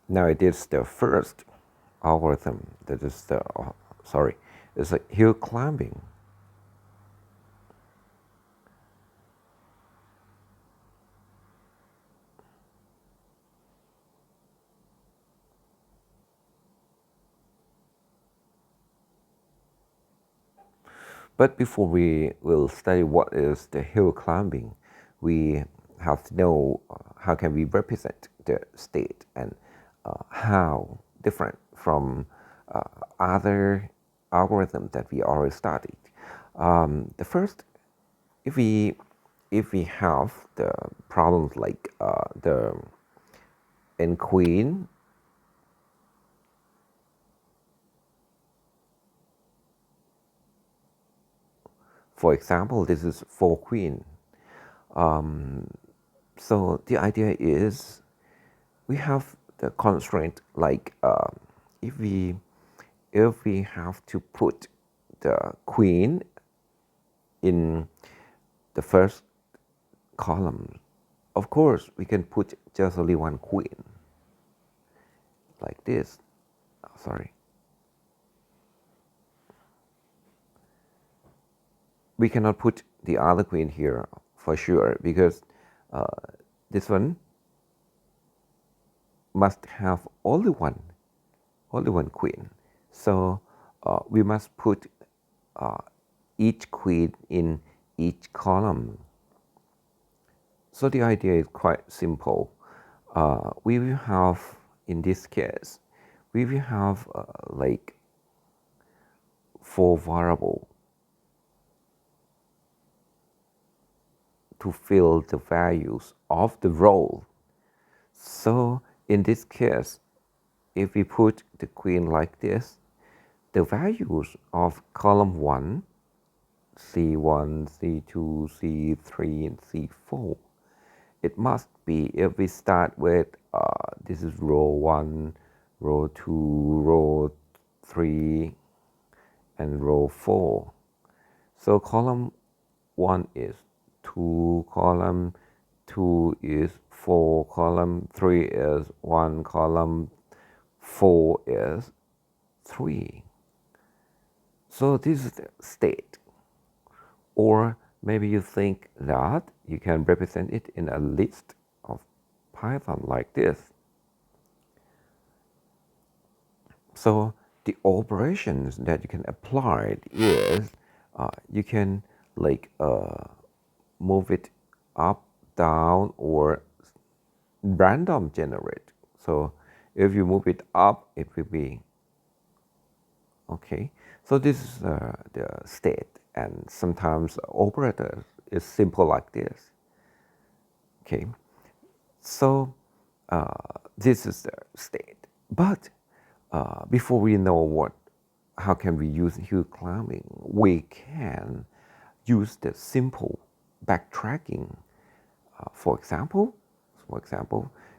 Now it is the first algorithm that is the, sorry, it's a hill climbing. But before we will study what is the hill climbing, we have to know how can we represent the state and how different from other algorithms that we already studied. The first, if we have the problems like the n queen, for example, this is 4 queen. So the idea is we have the constraint like if we have to put the queen in the first column, of course we can put just only one queen like this. Sorry, we cannot put the other queen here for sure because uh, this one must have only one queen. So we must put uh, each queen in each column. So the idea is quite simple. We will have, in this case, we will have like 4 variables to fill the values of the role. So in this case, if we put the queen like this, the values of column 1, C1, C2, C3, and C4, it must be, if we start with, this is row 1, row 2, row 3, and row 4. So column 1 is 2, column 2 is 4, column 3 is 1, column 4 is 3. So this is the state. Or maybe you think that you can represent it in a list of Python like this. So the operations that you can apply is you can like move it up, down, or random generate. So if you move it up, it will be okay. So this is the state, and sometimes operators is simple like this. Okay, so this is the state. But before we know how can we use hill climbing, we can use the simple backtracking. For example,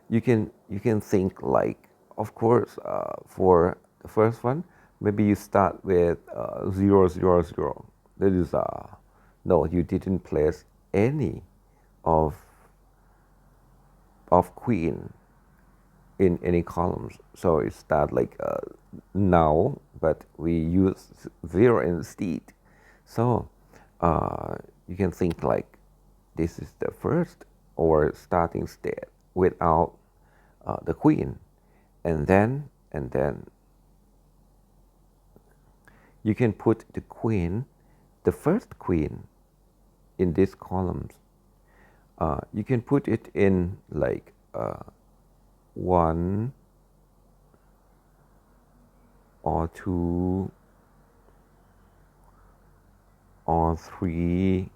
you can think like, of course, for the first one, maybe you start with 0, 0, 0. That is no, you didn't place any of queen in any columns. So it's start like now, but we use 0 instead. So you can think like this is the first or starting state without the queen, and then you can put the queen, the first queen, in these columns. You can put it in like 1 or 2 or 3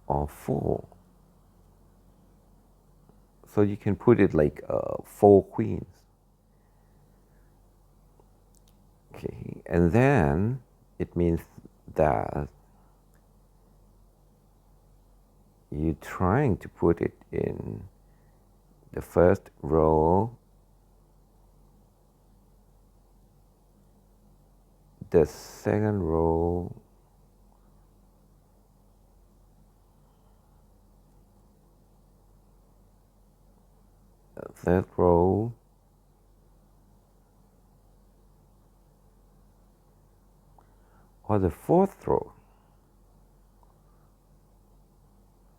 or 4. So you can put it like 4 queens. Okay, and then it means that you're trying to put it in the first row, the second row, third row, or the fourth row.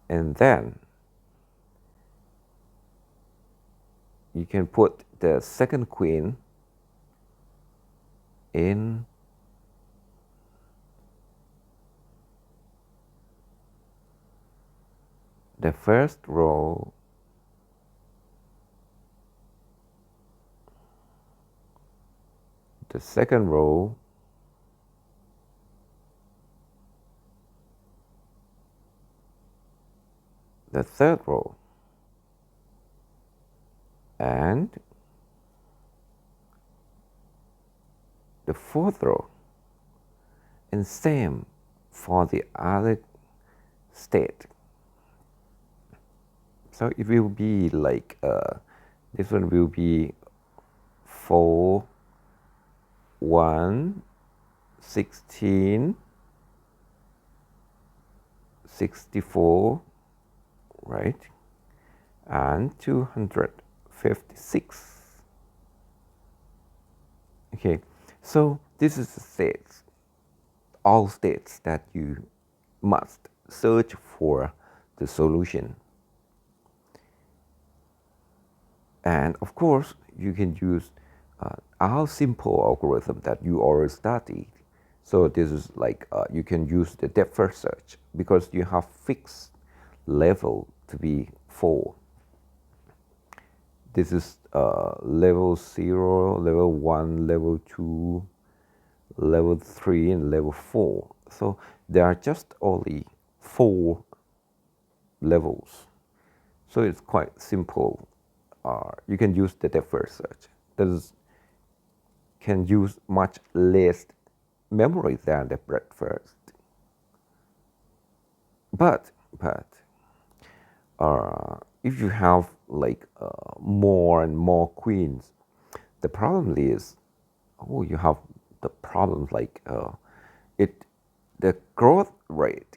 And then you can put the second queen in the first row, the second row, the third row, and the fourth row. And same for the other state. So it will be like this one will be 4, 1, 16, 64, right? And 256. Okay, so this is the states, all states that you must search for the solution. And of course, you can use our simple algorithm that you already studied. So this is like you can use the depth first search because you have fixed level to be 4. This is level 0, level 1, level 2, level 3, and level 4. So there are just only 4 levels. So it's quite simple. You can use the depth first search. This can use much less memory than the breadth first. But if you have like more and more queens, the problem is, you have the problem like the growth rate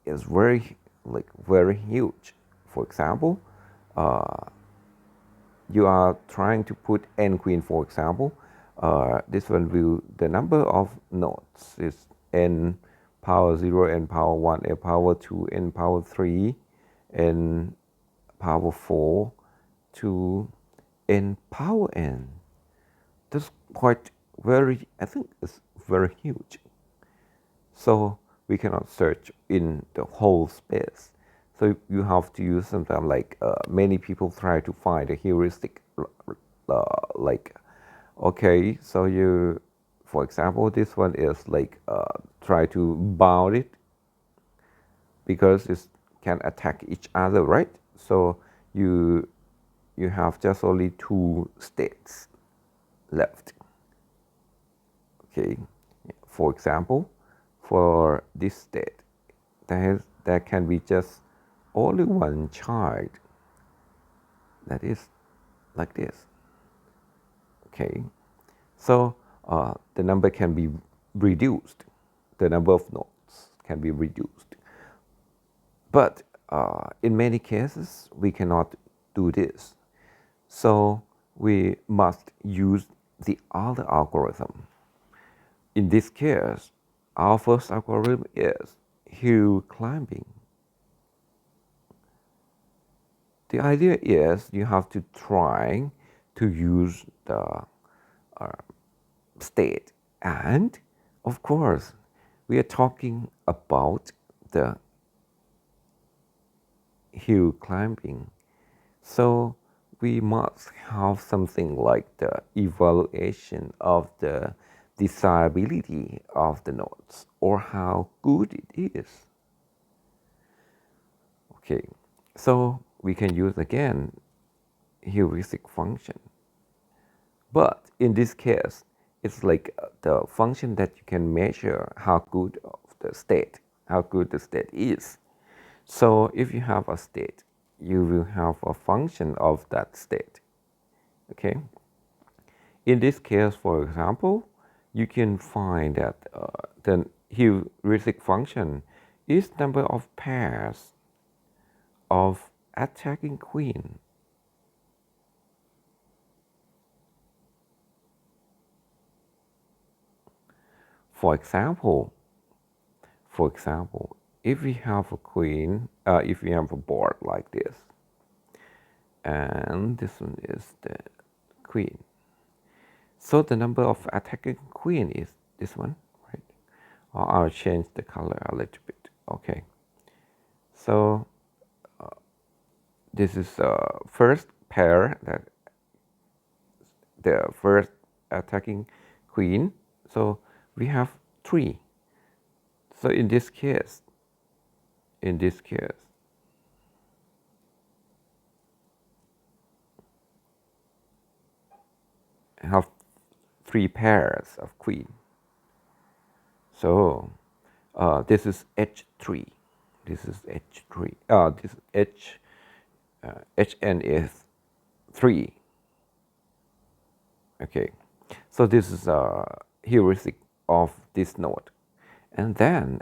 is very huge. For example, you are trying to put n queen, for example. This one will, the number of nodes is n power 0, n power 1, n power 2, n power 3, n power 4 to n power n. That's quite I think it's very huge. So we cannot search in the whole space. So you have to use something like many people try to find a heuristic, like, okay, so you, for example, this one is like try to bound it because it can attack each other, right? So you have just only 2 states left. Okay, for example, for this state, there can be just only one child that is like this. Okay, so the number can be reduced. The number of nodes can be reduced. But in many cases, we cannot do this. So we must use the other algorithm. In this case, our first algorithm is hill climbing. The idea is you have to try to use the state, and of course we are talking about the hill climbing, so we must have something like the evaluation of the desirability of the nodes or how good it is. Okay, so we can use again heuristic function, but in this case it's like the function that you can measure how good the state is. So if you have a state, you will have a function of that state. Okay, in this case, for example, you can find that the heuristic function is number of pairs of attacking queen. For example, if we have a queen, if we have a board like this, and this one is the queen, so the number of attacking queen is this one, right? Or I'll change the color a little bit. Okay, so this is first pair, that the first attacking queen. So we have 3. So in this case, I have 3 pairs of queen. So this is h3. This is h3. This hn is 3. Okay, so this is a heuristic of this node, and then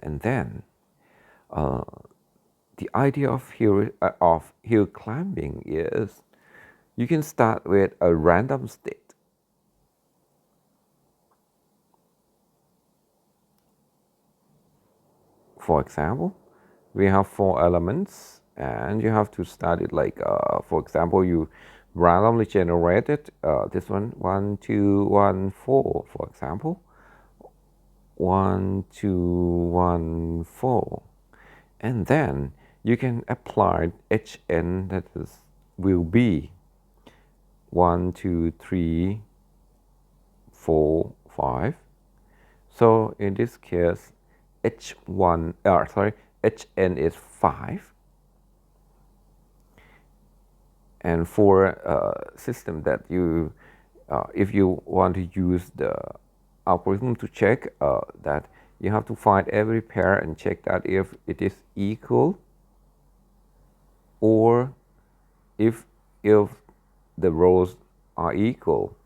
the idea of hill climbing is you can start with a random state. For example, we have 4 elements, and you have to start it like, for example, you randomly generated this one, 1, 2, 1, 4, for example, 1, 2, 1, 4, and then you can apply hn, that is will be 1, 2, 3, 4, 5. So in this case, hn is 5. And for a system that you, if you want to use the algorithm to check that, you have to find every pair and check that if it is equal, or if the rows are equal,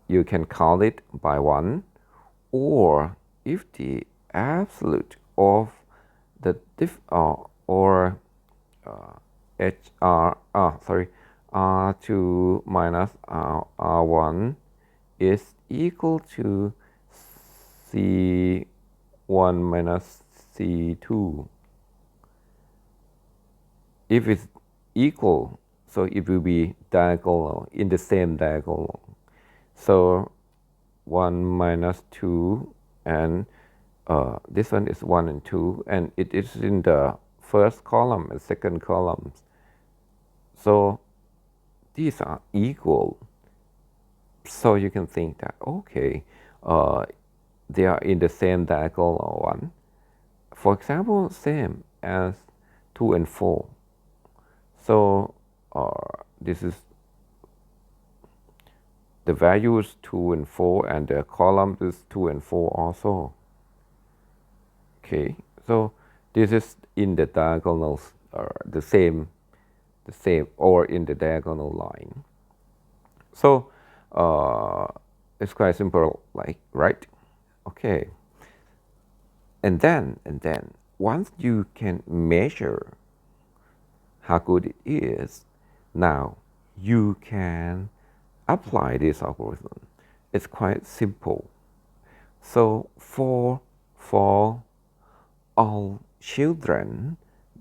you can count it by 1, or if the absolute of the R2 minus R1 is equal to C1 minus C2. If it's equal, so it will be diagonal, in the same diagonal. So 1 minus 2, and this one is 1 and 2, and it is in the first column and second columns. So these are equal. So you can think that, okay, they are in the same diagonal one. For example, same as 2 and 4. So this is the value is 2 and 4, and the column is 2 and 4 also. Okay, so this is in the diagonals, the same, or in the diagonal line. So it's quite simple, like, right? Okay, and then once you can measure how good it is, now you can apply this algorithm. It's quite simple. So for all children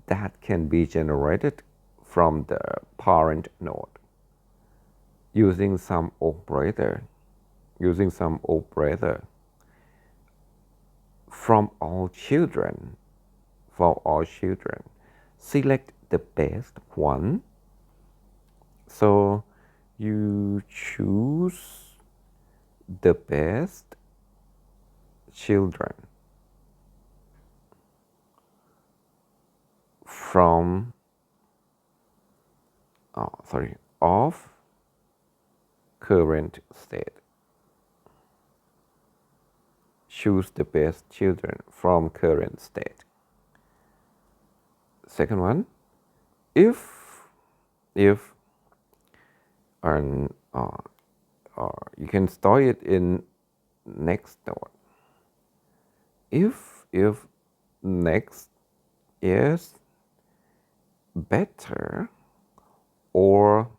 that can be generated from the parent node using some operator, from all children, select the best one. So you choose the best children from of current state. Choose the best children from current state. Second one, if and you can store it in next node. If next is better or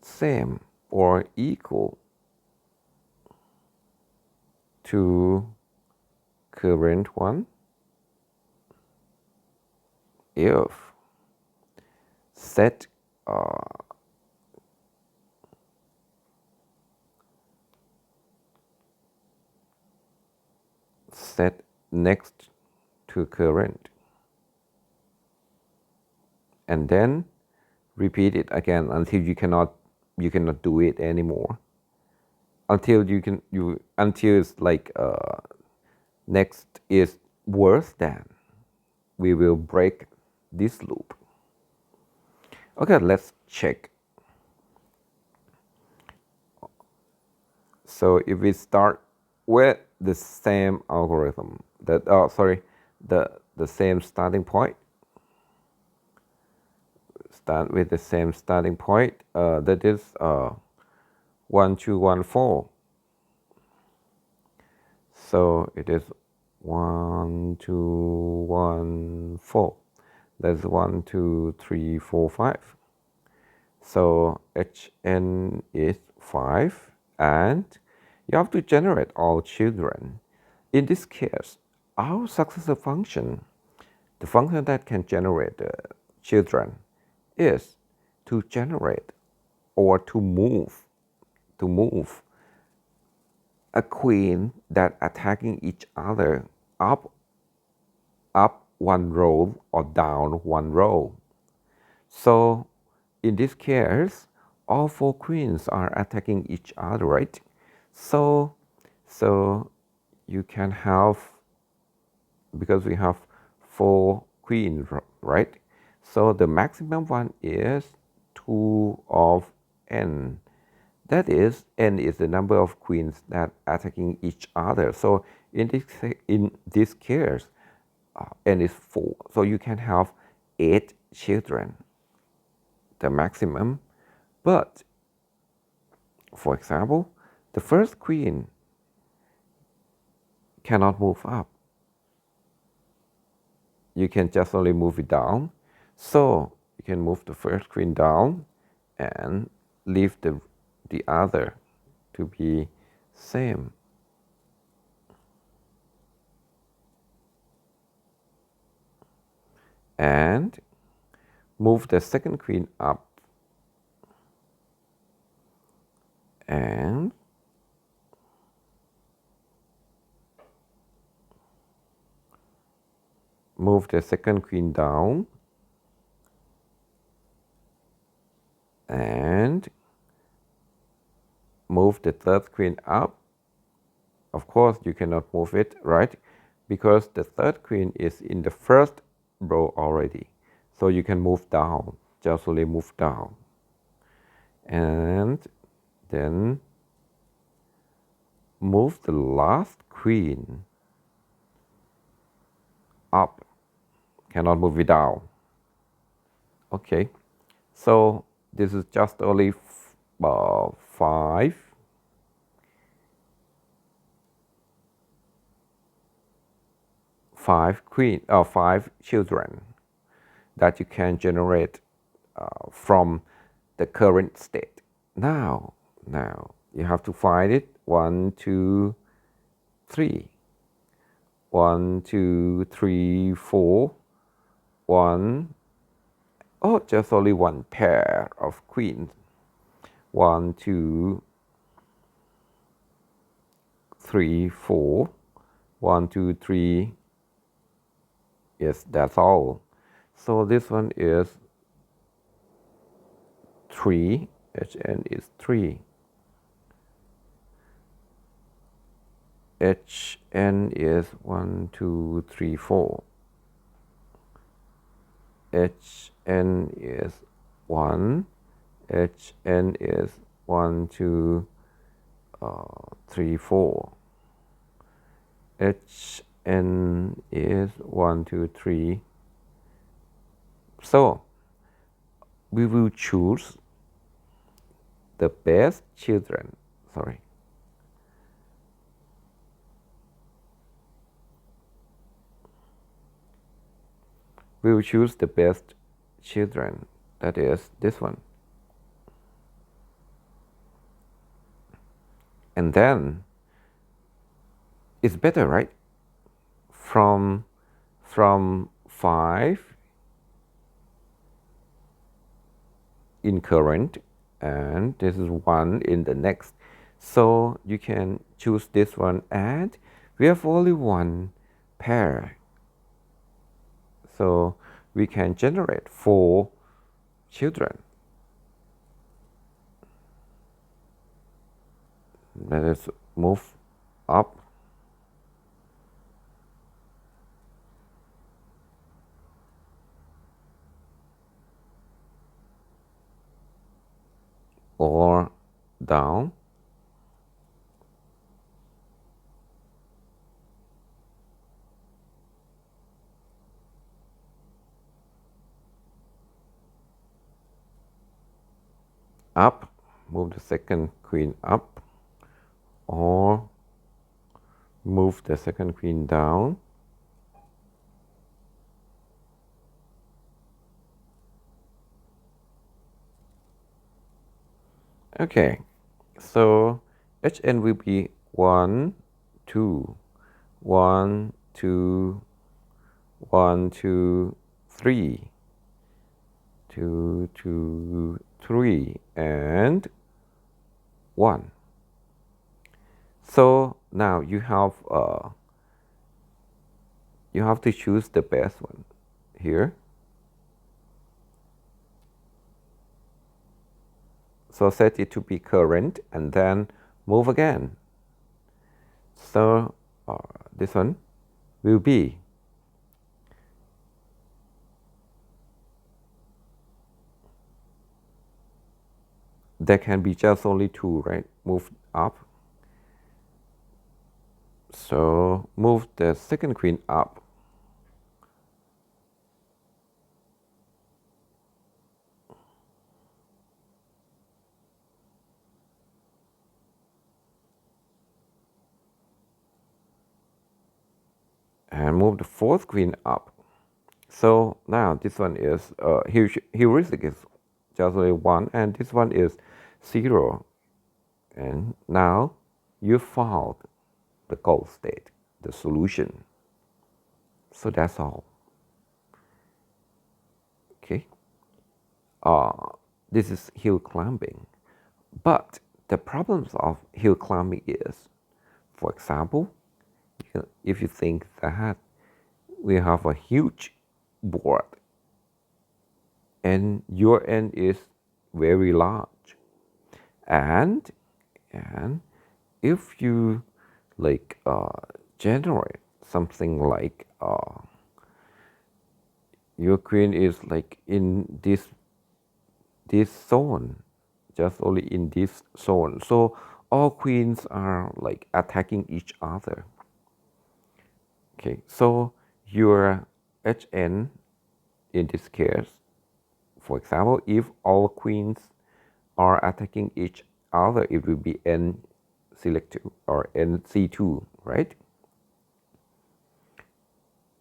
same or equal to current one if set set next to current, and then repeat it again until you cannot do it anymore, until until it's like next is worse than. We will break this loop. Okay, let's check. So if we start with the same algorithm, the same starting point, start with the same starting point, that is 1 2 1 4. So it is 1 2 1 4. That's 1 2 3 4 5. So Hn is 5, and you have to generate all children. In this case, our successor function, the function that can generate children, is to generate or to move a queen that attacking each other up one row or down one row. So in this case, all 4 queens are attacking each other, right? So you can have, because we have 4 queens, right? So the maximum one is 2 of n. That is, n is the number of queens that attacking each other. So in this case, n is 4. So you can have 8 children, the maximum. But for example, the first queen cannot move up. You can just only move it down. So you can move the first queen down and leave the other to be same. And move the second queen up and move the second queen down and move the third queen up. Of course, you cannot move it, right? Because the third queen is in the first row already. So you can move down, just only move down. And then move the last queen up, cannot move it down. Okay, so this is just only 5 children that you can generate from the current state. Now you have to find it. 1 2 3. 1 2 3 4. 1. Oh, just only one pair of queens. 1 2 3 4. 1 2 3. Yes, that's all. So this one is 3. Hn is 3. Hn is 1 2 3 4. Hn is 1. Hn is 1 2 3 4. Hn is 1 2 3. So we will choose the best children. Sorry. We will choose the best children. That is this one. And then it's better, right? From 5 in current, and this is 1 in the next. So you can choose this one, and we have only one pair. So we can generate 4 children. Let us move up. Or down. Up. Move the second queen up. Or move the second queen down. Okay, so Hn will be 1, 2, 1, 2, 1, 2, 3, 2, 2, 3, and 1. So now you have to choose the best one here. So set it to be current and then move again. So this one will be there can be just only 2, right? Move up. So move the second queen up. And move the fourth queen up. So now this one is heuristic is just only 1, and this one is 0. And now you found the goal state, the solution. So that's all. Okay. This is hill climbing. But the problems of hill climbing is, for example, if you think that we have a huge board and your end is very large, and if you like generate something like your queen is like in this zone, just only in this zone, so all queens are like attacking each other. Okay, so your Hn in this case, for example, if all queens are attacking each other, it will be N select 2 or NC2, right?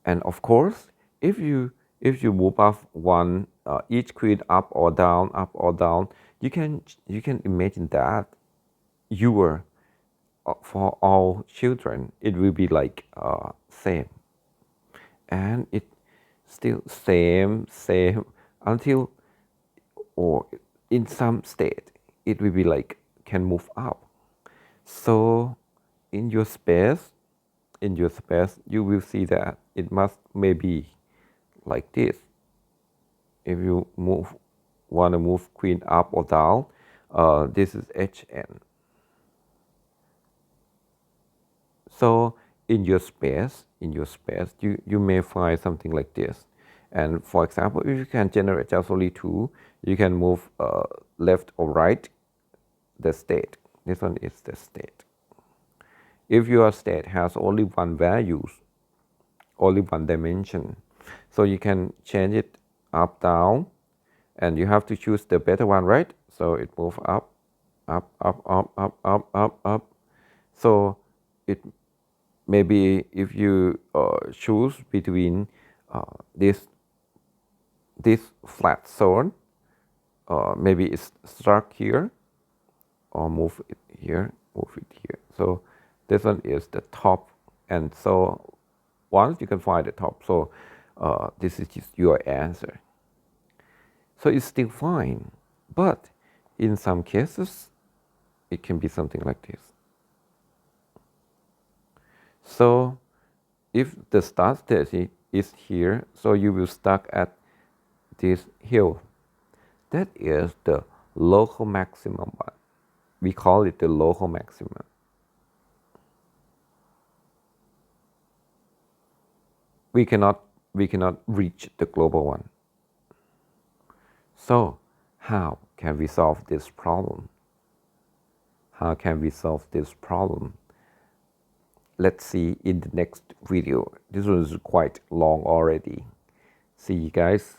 And of course, if you move up one each queen up or down, you can imagine that your for all children it will be like same, and it still same until, or in some state it will be like can move up. So in your space you will see that it must maybe like this. If you want to move queen up or down, this is Hn. So in your space you may find something like this. And for example, if you can generate just only 2, you can move left or right the state. This one is the state. If your state has only one values, only one dimension, so you can change it up, down, and you have to choose the better one, right? So it moves up, up, up, up, up, up, up, up. So it maybe if you choose between this flat zone, maybe it's stuck here, or move it here, move it here. So this one is the top And so once you can find the top, so this is just your answer. So it's still fine. But in some cases, it can be something like this. So if the start state is here, so you will stuck at this hill. That is the local maximum one. We call it the local maximum. We cannot reach the global one. So how can we solve this problem? How can we solve this problem? Let's see in the next video. This was quite long already. See you guys.